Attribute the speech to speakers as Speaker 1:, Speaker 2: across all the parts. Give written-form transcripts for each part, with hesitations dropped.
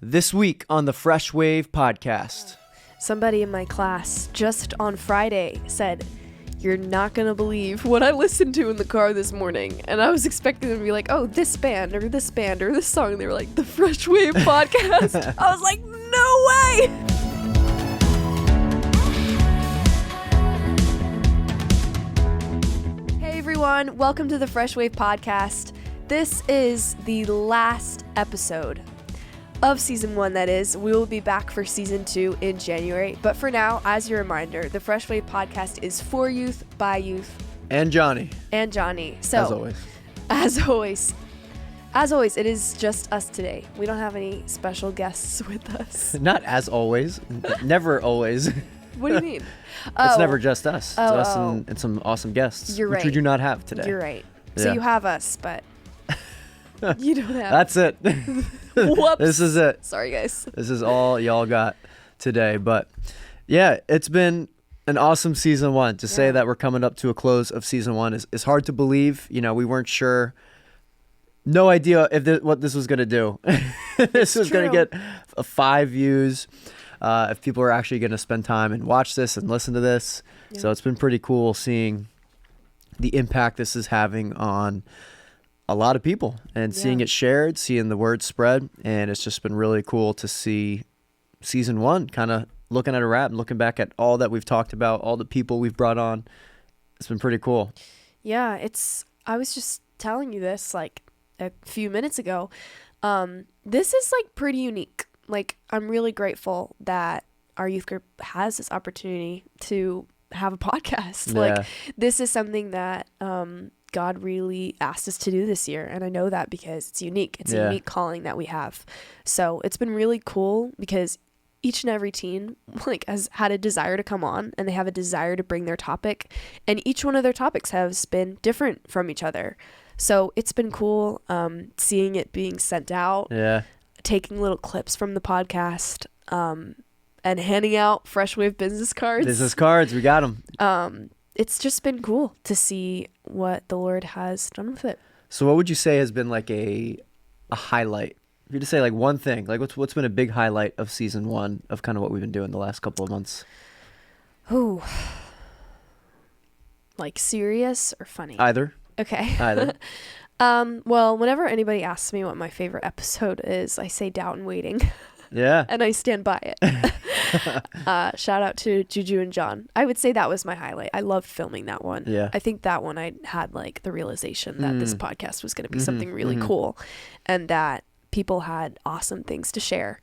Speaker 1: This week on the Fresh Wave podcast.
Speaker 2: Somebody in my class just on Friday said, "You're not going to believe what I listened to in the car this morning." And I was expecting them to be like, "Oh, this band or this band or this song." And they were like, "The Fresh Wave podcast." I was like, no way. Hey everyone, welcome to the Fresh Wave podcast. This is the last episode of season 1, that is. We will be back for season 2 in January. But for now, as your reminder, the Fresh Wave podcast is for youth, by youth.
Speaker 1: And Johnny.
Speaker 2: So, as always, it is just us today. We don't have any special guests with us.
Speaker 1: Not as always. Never always.
Speaker 2: What do you mean?
Speaker 1: It's never just us. It's us and some awesome guests.
Speaker 2: You're right.
Speaker 1: Which we do not have today.
Speaker 2: You're right. So you have us, but you don't have.
Speaker 1: That's it.
Speaker 2: Whoops.
Speaker 1: This is it.
Speaker 2: Sorry, guys.
Speaker 1: This is all y'all got today. But yeah, it's been an awesome season 1. To say that we're coming up to a close of season 1 is hard to believe. You know, we weren't sure. No idea if what this was going to do. This was going to get 5 views. If people are actually going to spend time and watch this and listen to this. Yeah. So it's been pretty cool seeing the impact this is having on a lot of people and seeing it shared, seeing the word spread. And it's just been really cool to see season 1 kind of looking at a wrap and looking back at all that we've talked about, all the people we've brought on. It's been pretty cool. Yeah,
Speaker 2: I was just telling you this like a few minutes ago. This is like pretty unique. Like, I'm really grateful that our youth group has this opportunity to have a podcast.
Speaker 1: Yeah.
Speaker 2: Like, this is something that God really asked us to do this year. And I know that because it's unique. It's a unique calling that we have. So it's been really cool because each and every teen like has had a desire to come on, and they have a desire to bring their topic. And each one of their topics has been different from each other. So it's been cool seeing it being sent out.
Speaker 1: Yeah.
Speaker 2: Taking little clips from the podcast and handing out Fresh Wave business cards.
Speaker 1: We got them.
Speaker 2: It's just been cool to see what the Lord has done with it.
Speaker 1: So what would you say has been like a highlight? If you had to say like one thing, like what's been a big highlight of season 1 of kind of what we've been doing the last couple of months?
Speaker 2: Ooh. Like serious or funny?
Speaker 1: Either.
Speaker 2: Okay.
Speaker 1: Either.
Speaker 2: Well, whenever anybody asks me what my favorite episode is, I say Doubt and Waiting.
Speaker 1: Yeah.
Speaker 2: And I stand by it. Shout out to Juju and John. I would say that was my highlight. I loved filming that one.
Speaker 1: Yeah.
Speaker 2: I think that one I had like the realization that this podcast was going to be something really cool, and that people had awesome things to share.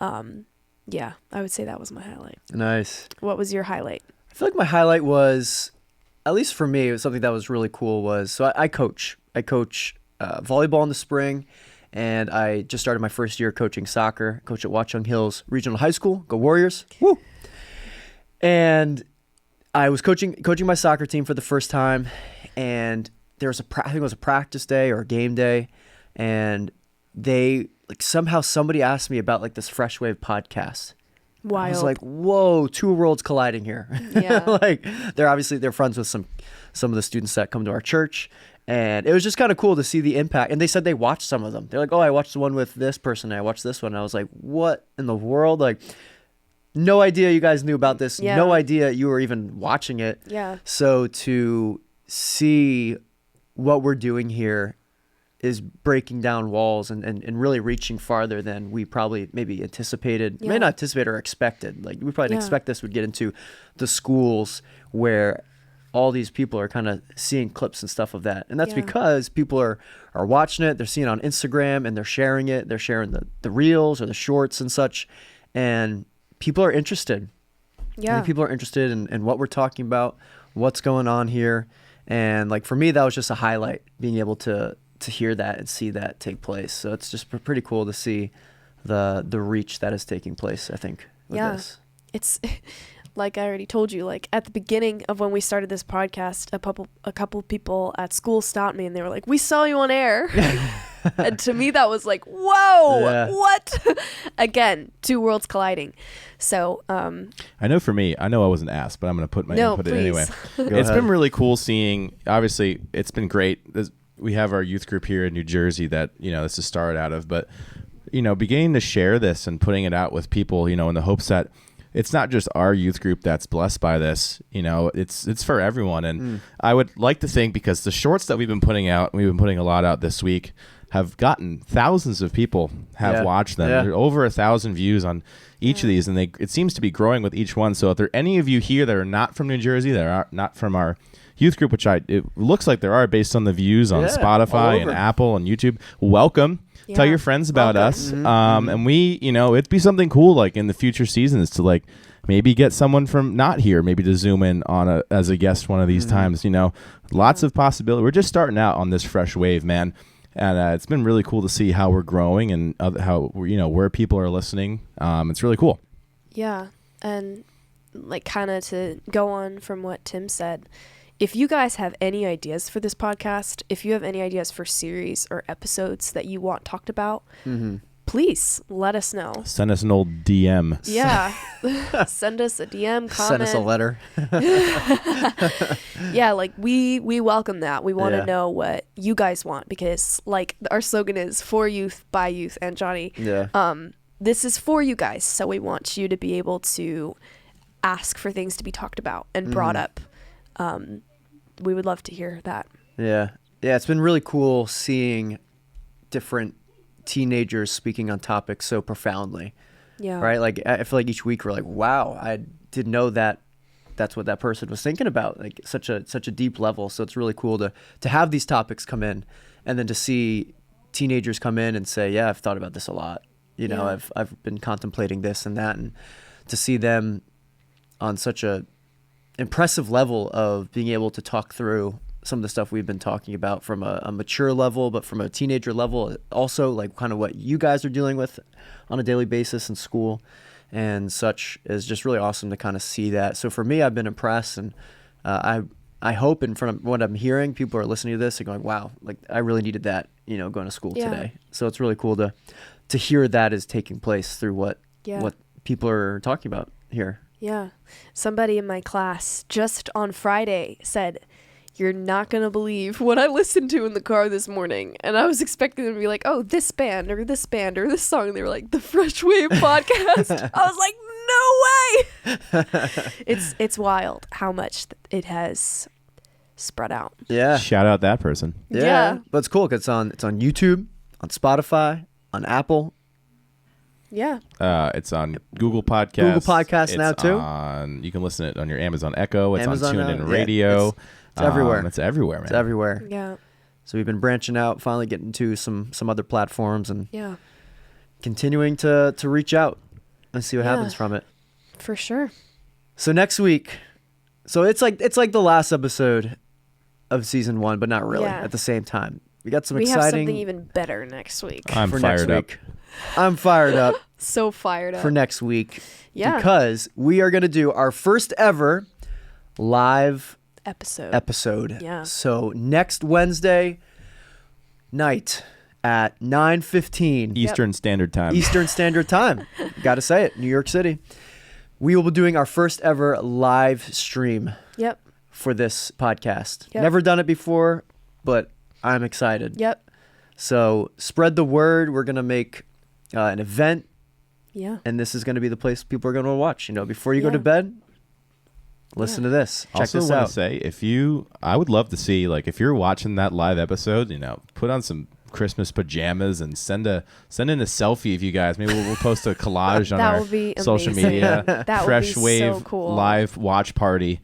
Speaker 2: Yeah, I would say that was my highlight.
Speaker 1: Nice.
Speaker 2: What was your highlight?
Speaker 1: I feel like my highlight was, at least for me, it was something that was really cool was, so I coach volleyball in the spring, and I just started my first year coaching soccer. Coach at Watchung Hills Regional High School. Go Warriors! Woo! And I was coaching my soccer team for the first time, and there was I think it was a practice day or a game day, and they like somehow somebody asked me about like this Fresh Wave podcast.
Speaker 2: Wild.
Speaker 1: I was like, whoa, 2 worlds colliding here.
Speaker 2: Yeah.
Speaker 1: Like they're friends with some of the students that come to our church. And it was just kind of cool to see the impact. And they said they watched some of them. They're like, oh, I watched the one with this person. And I watched this one. And I was like, what in the world? Like, no idea you guys knew about this. Yeah. No idea you were even watching it.
Speaker 2: Yeah.
Speaker 1: So to see what we're doing here is breaking down walls and really reaching farther than we probably maybe anticipated. May not anticipate or expected. Like, we probably didn't expect this would get into the schools where all these people are kind of seeing clips and stuff of that. And that's because people are watching it. They're seeing it on Instagram and they're sharing it. They're sharing the reels or the shorts and such. And people are interested. Yeah. People are interested in what we're talking about, what's going on here. And like for me, that was just a highlight, being able to hear that and see that take place. So it's just pretty cool to see the reach that is taking place, I think, with this.
Speaker 2: It's like I already told you, like at the beginning of when we started this podcast, a couple people at school stopped me and they were like, "We saw you on air." And to me that was like, whoa, what? Again, 2 worlds colliding. So
Speaker 3: I know for me, I know I wasn't asked, but I'm going to put my input in anyway. It's been really cool seeing, obviously it's been great. We have our youth group here in New Jersey that, this is started out of, but beginning to share this and putting it out with people, in the hopes that it's not just our youth group that's blessed by this, it's for everyone. And I would like to think, because the shorts that we've been putting out, we've been putting a lot out this week, have gotten thousands of people have watched them. There are over 1,000 views on each of these, and it seems to be growing with each one. So if there are any of you here that are not from New Jersey, that are not from our youth group, which it looks like there are based on the views on Spotify and Apple and YouTube, welcome. Yeah. Tell your friends about us. And we, it'd be something cool, like in the future seasons, to like maybe get someone from not here, maybe to zoom in on as a guest one of these times. Lots of possibility. We're just starting out on this fresh wave, man. And it's been really cool to see how we're growing and how where people are listening. It's really cool.
Speaker 2: Yeah, and like kind of to go on from what Tim said, if you guys have any ideas for this podcast, if you have any ideas for series or episodes that you want talked about, please let us know.
Speaker 3: Send us an old DM.
Speaker 2: Yeah. Send us a DM, comment.
Speaker 1: Send us a letter.
Speaker 2: Yeah, like we welcome that. We want to know what you guys want, because like our slogan is for youth, by youth, and Johnny.
Speaker 1: Yeah.
Speaker 2: This is for you guys, so we want you to be able to ask for things to be talked about and brought up. We would love to hear that.
Speaker 1: Yeah. It's been really cool seeing different teenagers speaking on topics so profoundly.
Speaker 2: Yeah.
Speaker 1: Right? Like, I feel like each week we're like, wow, I didn't know that that's what that person was thinking about, like such a deep level. So it's really cool to have these topics come in, and then to see teenagers come in and say, yeah, I've thought about this a lot. I've been contemplating this and that, and to see them on such a impressive level of being able to talk through some of the stuff we've been talking about from a mature level, but from a teenager level also, like kind of what you guys are dealing with on a daily basis in school and such, is just really awesome to kind of see that. So for me, I've been impressed, and I hope in front of what I'm hearing, people are listening to this and going, wow, like I really needed that, going to school today. So it's really cool to hear that is taking place through what people are talking about here.
Speaker 2: Yeah. Somebody in my class just on Friday said, "You're not going to believe what I listened to in the car this morning." And I was expecting them to be like, "Oh, this band or this band or this song." And they were like, "The Fresh Wave Podcast." I was like, no way. It's wild how much it has spread out.
Speaker 1: Yeah.
Speaker 3: Shout out that person.
Speaker 1: Yeah. But it's cool because it's on YouTube, on Spotify, on Apple.
Speaker 2: Yeah.
Speaker 3: It's on Google Podcasts.
Speaker 1: Google Podcasts now too.
Speaker 3: You can listen to it on your Amazon Echo. It's
Speaker 1: Amazon,
Speaker 3: on TuneIn Radio.
Speaker 1: It's everywhere.
Speaker 3: It's everywhere, man.
Speaker 1: It's everywhere.
Speaker 2: Yeah.
Speaker 1: So we've been branching out, finally getting to some other platforms, and continuing to reach out and see what happens from it.
Speaker 2: For sure.
Speaker 1: So next week, it's like the last episode of season 1, but not really at the same time. We got some exciting.
Speaker 2: We have something even better next week.
Speaker 3: I'm fired up.
Speaker 1: I'm fired up.
Speaker 2: So fired up.
Speaker 1: For next week.
Speaker 2: Yeah.
Speaker 1: Because we are going to do our first ever live episode.
Speaker 2: Yeah.
Speaker 1: So next Wednesday night at 9:15
Speaker 3: Eastern Standard Time.
Speaker 1: Eastern Standard Time. Got to say it, New York City. We will be doing our first ever live stream.
Speaker 2: Yep.
Speaker 1: For this podcast.
Speaker 2: Yep.
Speaker 1: Never done it before, but I'm excited.
Speaker 2: Yep.
Speaker 1: So spread the word. We're going to make an event.
Speaker 2: Yeah.
Speaker 1: And this is going to be the place people are going to watch. Before you go to bed, listen to this. Check
Speaker 3: also
Speaker 1: this
Speaker 3: want
Speaker 1: out.
Speaker 3: to say, I would love to see, like, if you're watching that live episode, put on some Christmas pajamas and send in a selfie of you guys. Maybe we'll post a collage on our social media.
Speaker 2: That
Speaker 3: Fresh
Speaker 2: would be
Speaker 3: Wave
Speaker 2: so cool.
Speaker 3: Live watch party.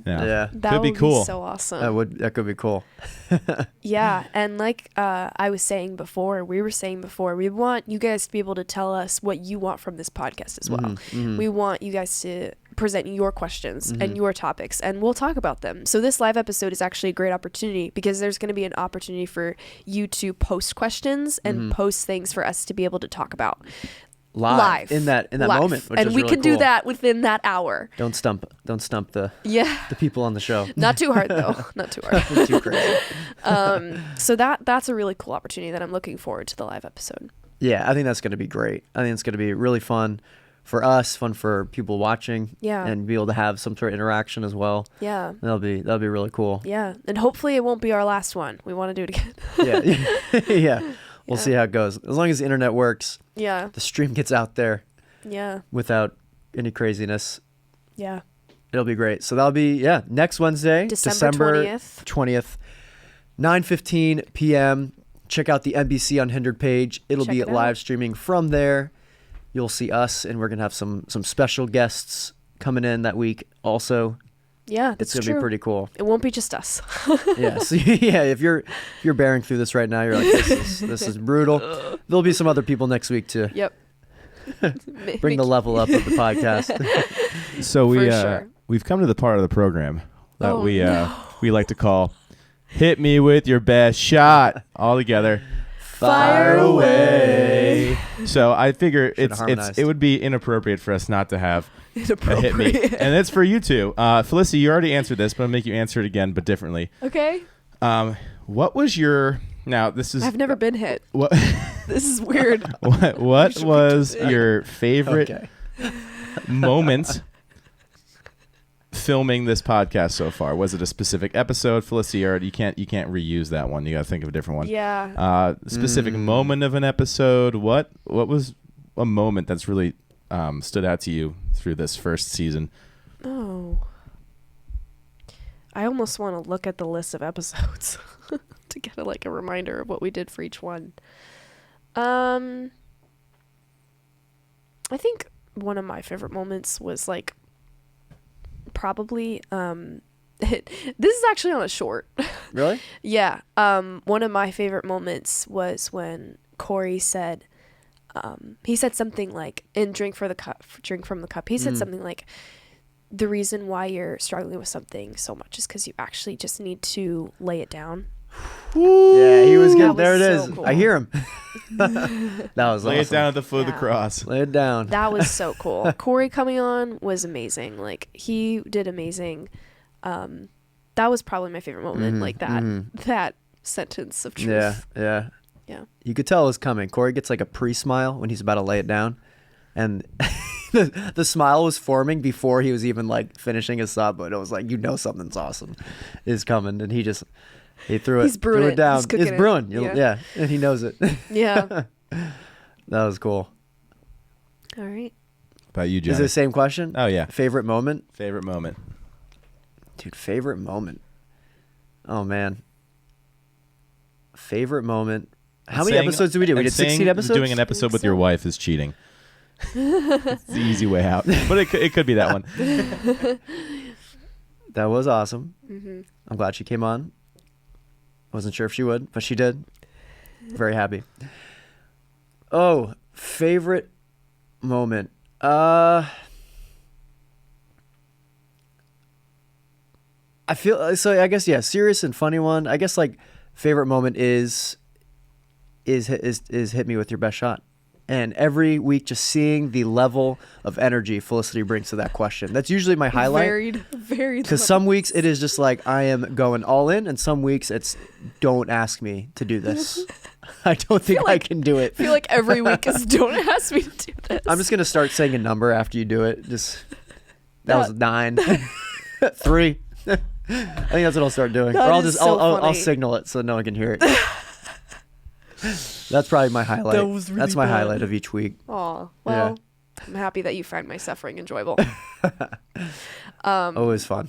Speaker 1: Yeah.
Speaker 2: That
Speaker 3: could be cool.
Speaker 2: Be so awesome.
Speaker 1: That could be cool.
Speaker 2: Yeah, and like we were saying before, we want you guys to be able to tell us what you want from this podcast as well.
Speaker 1: Mm-hmm.
Speaker 2: We want you guys to present your questions and your topics, and we'll talk about them. So this live episode is actually a great opportunity, because there's going to be an opportunity for you to post questions and post things for us to be able to talk about. Live in that
Speaker 1: moment, which
Speaker 2: and
Speaker 1: is
Speaker 2: we
Speaker 1: really
Speaker 2: can
Speaker 1: cool.
Speaker 2: do that within that hour.
Speaker 1: Don't stump the people on the show.
Speaker 2: Not too hard though. Not too hard.
Speaker 1: Too crazy.
Speaker 2: So that's a really cool opportunity that I'm looking forward to the live episode.
Speaker 1: Yeah, I think that's going to be great. I think it's going to be really fun for us, fun for people watching, and be able to have some sort of interaction as well.
Speaker 2: Yeah,
Speaker 1: that'll be really cool.
Speaker 2: Yeah, and hopefully it won't be our last one. We want to do it again.
Speaker 1: Yeah. We'll see how it goes. As long as the internet works,
Speaker 2: Yeah.
Speaker 1: the stream gets out there
Speaker 2: Yeah.
Speaker 1: without any craziness.
Speaker 2: Yeah.
Speaker 1: It'll be great. So that'll be, next Wednesday,
Speaker 2: December 20th.
Speaker 1: 9:15 p.m. Check out the NBC Unhindered page. It'll
Speaker 2: Check
Speaker 1: be
Speaker 2: it out.
Speaker 1: live streaming from there. You'll see us, and we're going to have some special guests coming in that week also.
Speaker 2: Yeah,
Speaker 1: It's
Speaker 2: that's
Speaker 1: going to
Speaker 2: true.
Speaker 1: be pretty cool.
Speaker 2: It won't be just us.
Speaker 1: Yeah. So, if you're bearing through this right now, you're like, this is brutal. There'll be some other people next week to
Speaker 2: Yep.
Speaker 1: bring the level up of the podcast.
Speaker 3: So
Speaker 2: For sure.
Speaker 3: we've come to the part of the program that
Speaker 2: Oh,
Speaker 3: we like to call "Hit Me with Your Best Shot" all together.
Speaker 2: Fire away.
Speaker 3: So I figure
Speaker 1: Should've harmonized.
Speaker 3: it would be inappropriate for us not to have a hit me,
Speaker 2: Inappropriate.
Speaker 3: and it's for you two. Felicity, you already answered this, but I'll make you answer it again, but differently.
Speaker 2: Okay.
Speaker 3: What was your now? This is
Speaker 2: I've never been hit.
Speaker 3: what
Speaker 2: This is weird.
Speaker 3: what was your favorite
Speaker 1: Okay.
Speaker 3: moment filming this podcast so far? Was it a specific episode, Felicity? Or you can't reuse that one. You got to think of a different one.
Speaker 2: Yeah.
Speaker 3: Specific moment of an episode. What was a moment that's really stood out to you through this first season?
Speaker 2: Oh. I almost want to look at the list of episodes to get a reminder of what we did for each one. I think one of my favorite moments was probably this is actually on a short.
Speaker 1: Really?
Speaker 2: Yeah. One of my favorite moments was when Corey said he said something like drink from the cup. He said something like, the reason why you're struggling with something so much is because you actually just need to lay it down.
Speaker 1: Yeah, he was good.
Speaker 2: That
Speaker 1: There
Speaker 2: was
Speaker 1: it is.
Speaker 2: so cool.
Speaker 1: I hear him. That was
Speaker 3: Lay
Speaker 1: awesome.
Speaker 3: it down at the foot of the
Speaker 2: Yeah.
Speaker 3: cross.
Speaker 1: Lay it down.
Speaker 2: That was so cool. Corey coming on was amazing. He did amazing. That was probably my favorite moment. That sentence of truth.
Speaker 1: Yeah.
Speaker 2: Yeah.
Speaker 1: You could tell it was coming. Corey gets a pre-smile when he's about to lay it down, and the smile was forming before he was even finishing his thought. But it was something's awesome is coming, and he threw it.
Speaker 2: He's brewing
Speaker 1: threw
Speaker 2: it.
Speaker 1: it down.
Speaker 2: He's cooking
Speaker 1: It's
Speaker 2: it.
Speaker 1: brewing.
Speaker 2: Yeah.
Speaker 1: Yeah, and he knows it.
Speaker 2: Yeah.
Speaker 1: That was cool.
Speaker 2: All right.
Speaker 3: About you,
Speaker 1: Is
Speaker 3: Johnny?
Speaker 1: it the same question?
Speaker 3: Oh yeah.
Speaker 1: Favorite moment,
Speaker 3: Favorite moment.
Speaker 1: dude. Favorite moment. Oh man. Favorite moment. How many episodes did we do? We did 16 episodes.
Speaker 3: Doing an episode with your
Speaker 2: so.
Speaker 3: wife is cheating. It's the easy way out, but it could be that one.
Speaker 1: That was awesome.
Speaker 2: Mm-hmm.
Speaker 1: I'm glad she came on. Wasn't sure if she would, but she did. Very happy. Oh, favorite moment. I feel so. I guess serious and funny one. I guess favorite moment is hit me with your best shot. And every week, just seeing the level of energy Felicity brings to that question. That's usually my highlight.
Speaker 2: Very.
Speaker 1: Because some weeks it is just I am going all in, and some weeks it's don't ask me to do this. I don't think I can do it.
Speaker 2: I feel like every week is don't ask me to do this.
Speaker 1: I'm just gonna start saying a number after you do it. That was 9, 3. I think that's what I'll start doing.
Speaker 2: That
Speaker 1: Or I'll
Speaker 2: is
Speaker 1: just
Speaker 2: so
Speaker 1: I'll
Speaker 2: funny.
Speaker 1: signal it so no one can hear it. That's probably my highlight.
Speaker 2: That was really
Speaker 1: That's my
Speaker 2: bad.
Speaker 1: highlight of each week.
Speaker 2: Aw, well, I'm happy that you find my suffering enjoyable.
Speaker 1: Always fun.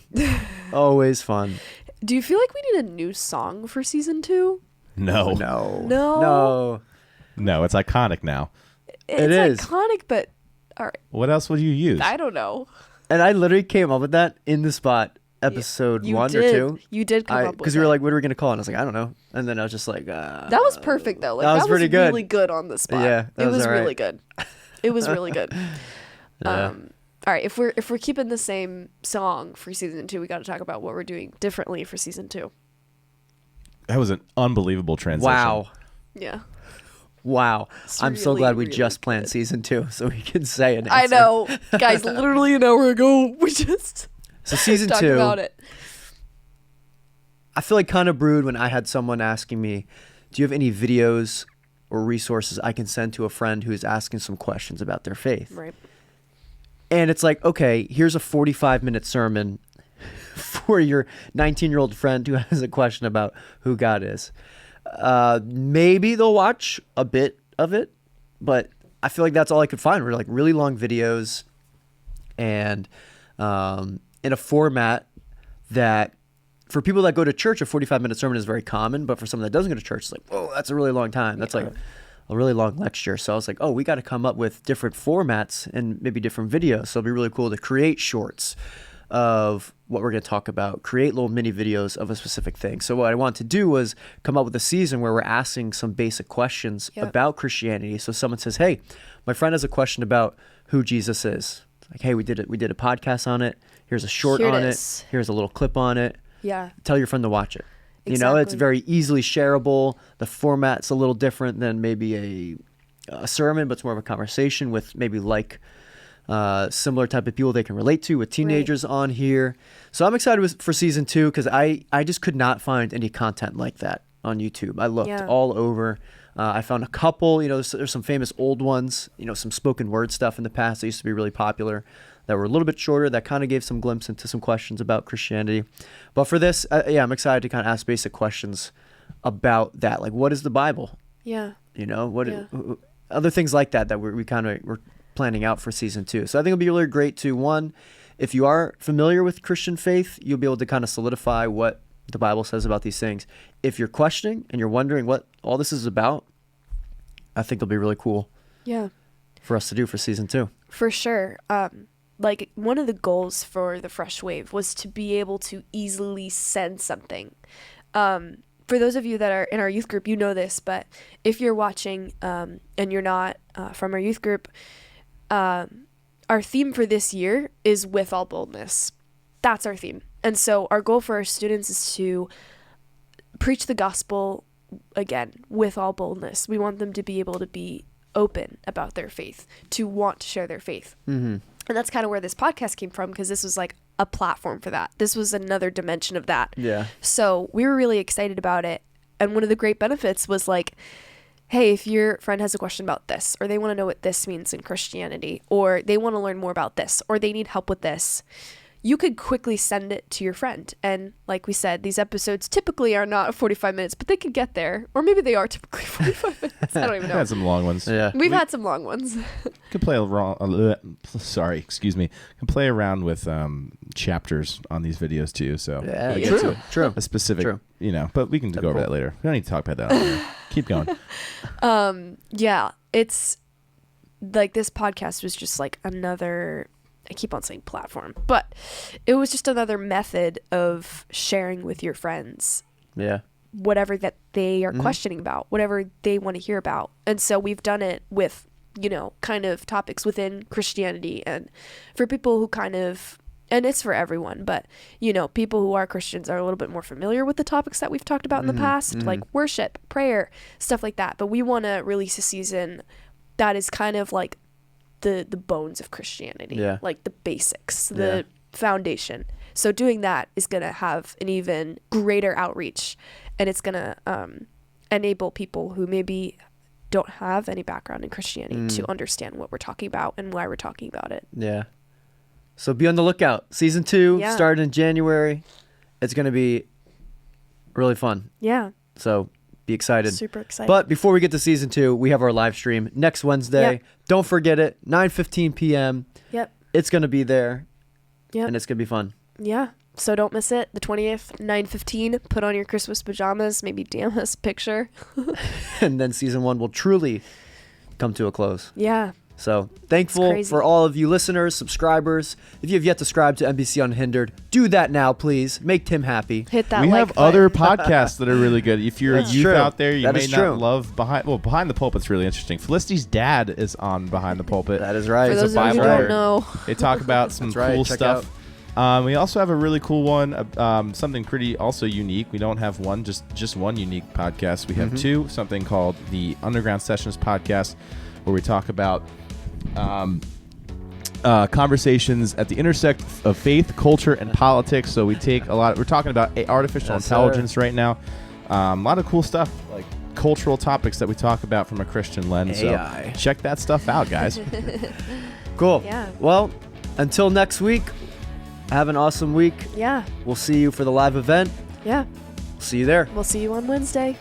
Speaker 1: Always fun.
Speaker 2: Do you feel like we need a new song for season 2?
Speaker 3: No,
Speaker 1: No.
Speaker 3: it's iconic now.
Speaker 2: It's
Speaker 1: is.
Speaker 2: iconic, but all right,
Speaker 3: What else would you use?
Speaker 2: I don't know.
Speaker 1: And I literally came up with that in the spot, episode
Speaker 2: You
Speaker 1: 1
Speaker 2: did.
Speaker 1: or 2.
Speaker 2: You did come up with
Speaker 1: Because we were like, what are we going to call it? And I was like, I don't know. And then I was just like,
Speaker 2: that was perfect though.
Speaker 1: that was pretty good.
Speaker 2: really good on the spot.
Speaker 1: Yeah, that
Speaker 2: it
Speaker 1: was
Speaker 2: was
Speaker 1: all right.
Speaker 2: really good. It was really good.
Speaker 1: Yeah.
Speaker 2: All right, if we're keeping the same song for season 2, we got to talk about what we're doing differently for season 2.
Speaker 3: That was an unbelievable transition.
Speaker 1: Wow.
Speaker 2: It's
Speaker 1: I'm so
Speaker 2: really,
Speaker 1: glad we
Speaker 2: really
Speaker 1: just planned
Speaker 2: good.
Speaker 1: season 2 so we can say an
Speaker 2: I
Speaker 1: answer.
Speaker 2: know, guys. Literally an hour ago, we just
Speaker 1: So season
Speaker 2: talked
Speaker 1: 2,
Speaker 2: about it.
Speaker 1: I feel kind of brewed when I had someone asking me, do you have any videos or resources I can send to a friend who's asking some questions about their faith?
Speaker 2: Right.
Speaker 1: And it's okay, here's a 45-minute sermon for your 19-year-old friend who has a question about who God is. Maybe they'll watch a bit of it, but I feel like that's all I could find were like really long videos and in a format that for people that go to church, a 45-minute sermon is very common, but for someone that doesn't go to church, it's like, whoa, that's a really long time. That's like a really long lecture. So I was like, oh, we got to come up with different formats and maybe different videos. So it'll be really cool to create shorts of what we're going to talk about, create little mini videos of a specific thing. So what I wanted to do was come up with a season where we're asking some basic questions about Christianity. So someone says, hey, my friend has a question about who Jesus is. Like, hey, we did a podcast on it. Here's a short on it. Here's a little clip on it.
Speaker 2: Yeah.
Speaker 1: Tell your friend to watch it. You know, it's very easily shareable. The format's a little different than maybe a sermon, but it's more of a conversation with maybe similar type of people they can relate to, with teenagers on here. So I'm excited for season 2 because I just could not find any content like that on YouTube. I looked all over. I found a couple, there's some famous old ones, some spoken word stuff in the past that used to be really popular that were a little bit shorter that kind of gave some glimpse into some questions about Christianity. But for this, I'm excited to kind of ask basic questions about that. Like, what is the Bible?
Speaker 2: Yeah.
Speaker 1: Other things like that we're planning out for season 2. So I think it'll be really great to, one, if you are familiar with Christian faith, you'll be able to kind of solidify what the Bible says about these things. If you're questioning and you're wondering what all this is about, I think it'll be really cool for us to do for season 2.
Speaker 2: For sure. Like one of the goals for the Fresh Wave was to be able to easily send something. For those of you that are in our youth group, you know this, but if you're watching and you're not from our youth group, our theme for this year is with all boldness. That's our theme. And so our goal for our students is to preach the gospel, again, with all boldness. We want them to be able to be open about their faith, to want to share their faith. Mm-hmm. And that's kind of where this podcast came from, because this was like a platform for that. This was another dimension of that.
Speaker 1: Yeah.
Speaker 2: So we were really excited about it. And one of the great benefits was like, hey, if your friend has a question about this, or they want to know what this means in Christianity, or they want to learn more about this, or they need help with this, you could quickly send it to your friend. And like we said, these episodes typically are not 45 minutes, but they could get there. Or maybe they are typically 45 minutes. I don't even know.
Speaker 3: We had some long ones.
Speaker 1: Yeah.
Speaker 2: We've had some long ones.
Speaker 3: Can play can play around with chapters on these videos too. So
Speaker 1: true.
Speaker 3: A specific, but we can go over that later. We don't need to talk about that. Keep going.
Speaker 2: It's like this podcast was just like another, I keep on saying platform, but it was just another method of sharing with your friends.
Speaker 1: Yeah.
Speaker 2: Whatever that they are questioning about, whatever they want to hear about. And so we've done it with, kind of topics within Christianity, and for people who and it's for everyone, but, people who are Christians are a little bit more familiar with the topics that we've talked about in the past, like worship, prayer, stuff like that. But we want to release a season that is kind of like the bones of Christianity, like the basics, the foundation. So doing that is going to have an even greater outreach, and it's going to enable people who maybe don't have any background in Christianity to understand what we're talking about and why we're talking about it.
Speaker 1: Yeah. So be on the lookout. Season 2 started in January. It's going to be really fun.
Speaker 2: Yeah.
Speaker 1: So be excited.
Speaker 2: Super excited.
Speaker 1: But before we get to season 2, we have our live stream next Wednesday.
Speaker 2: Yep.
Speaker 1: Don't forget it. 9:15 p.m.
Speaker 2: Yep.
Speaker 1: It's going to be there.
Speaker 2: Yep.
Speaker 1: And it's going to be fun.
Speaker 2: Yeah. So don't miss it. The 20th, 9:15. Put on your Christmas pajamas. Maybe DM us a picture.
Speaker 1: And then season 1 will truly come to a close.
Speaker 2: Yeah.
Speaker 1: So thankful for all of you listeners, subscribers. If you have yet to subscribe to NBC Unhindered, do that now, please. Make Tim happy.
Speaker 2: Hit that
Speaker 3: We
Speaker 2: like
Speaker 3: have
Speaker 2: button.
Speaker 3: other podcasts that are really good. If you're
Speaker 1: That's
Speaker 3: a youth
Speaker 1: true.
Speaker 3: out there, you
Speaker 1: That
Speaker 3: may
Speaker 1: is
Speaker 3: not
Speaker 1: true.
Speaker 3: love Behind the Pulpit's really interesting. Felicity's dad is on Behind the Pulpit.
Speaker 1: That is right.
Speaker 2: For
Speaker 3: It's
Speaker 2: those
Speaker 3: a
Speaker 2: of you who
Speaker 3: Bible
Speaker 2: don't know.
Speaker 3: They talk about some
Speaker 1: That's right.
Speaker 3: cool
Speaker 1: Check
Speaker 3: stuff. We also have a really cool one, something pretty also unique. We don't have one, just one unique podcast. We have two, something called the Underground Sessions podcast, where we talk about conversations at the intersect of faith, culture, and politics. So we take we're talking about artificial intelligence right now. A lot of cool stuff, like cultural topics that we talk about from a Christian lens.
Speaker 1: AI.
Speaker 3: So check that stuff out, guys.
Speaker 1: Cool.
Speaker 2: Yeah.
Speaker 1: Well, until next week, have an awesome week.
Speaker 2: Yeah.
Speaker 1: We'll see you for the live event.
Speaker 2: Yeah.
Speaker 1: See you there.
Speaker 2: We'll see you on Wednesday.